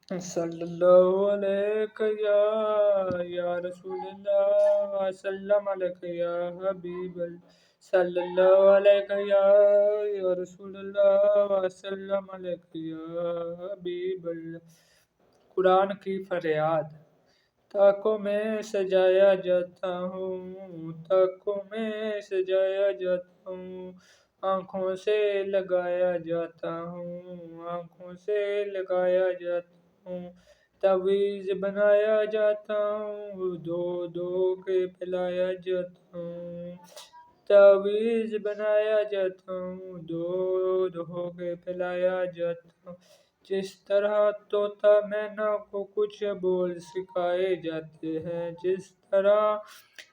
सल्लल्लाहु अलैहि या रसूल अल्लाह वसल्लम अलैहि या हबीब सल्लल्लाहु अलैहि या रसूल अल्लाह वसल्लम अलैहि या हबीब कुरान की फरियाद। ताकों में सजाया जाता हूँ, ताकों में सजाया जाता हूँ, आँखों से लगाया जाता हूँ, आँखों से लगाया जाता हूँ, तवीज़ बनाया जाता हूँ, धो धो के पिलाया जाता हूँ, तवीज़ बनाया जाता हूँ, धो धो के पिलाया जाता हूँ। जिस तरह तोता मैना को कुछ बोल सिखाए जाते हैं, जिस तरह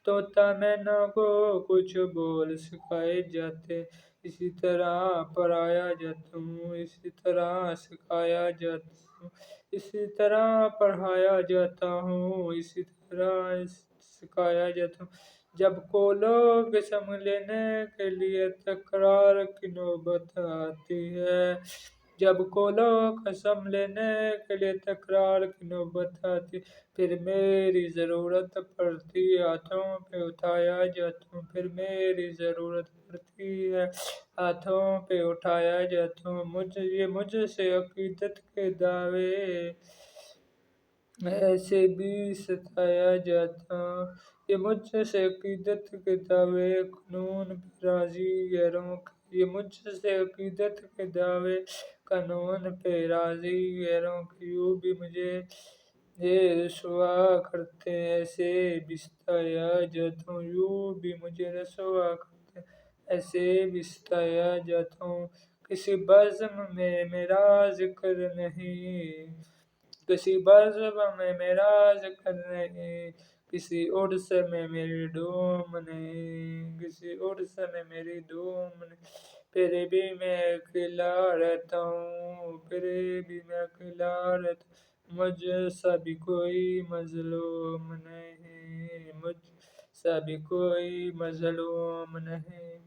तोता मैना को कुछ बोल सिखाए जाते, इसी तरह पढ़ाया जाता हूँ, इसी तरह सिखाया जाता हूँ, इसी तरह पढ़ाया जाता हूँ, इसी तरह सिखाया जाता हूँ। जब को लोग सम लेने के लिए तकरार की नौबत आती है, जब को लोग कसम लेने के लिए तकरार की नौबत आती, फिर मेरी ज़रूरत पड़ती हाथों पे उठाया जाता हूँ, फिर मेरी ज़रूरत पड़ती है हाथों पे उठाया जाता हूँ। ये मुझसे अकीदत के दावे ऐसे भी सताया जाता, ये मुझसे अकीदत के दावे कानून पे राजी गैरों ये मुझसे अकीदत के दावे कानून पे राजी गैरों की यूँ भी मुझे ये रसवा करते ऐसे भी सताया जाता हूँ, यूँ भी मुझे रसवा करते ऐसे भी सताया जाता हूँ। किसी बज़्म में मेरा जिक्र नहीं, किसी बज़्म में मेरा जिक्र नहीं, किसी उर्स में मेरी धूम नहीं, किसी उर्स में मेरी धूम नहीं, फिर भी मैं अकेला रहता हूँ, फिर भी मैं अकेला रहता हूँ। मुझ सा भी कोई मज़लूम नहीं, मुझ सा भी कोई मज़लूम नहीं।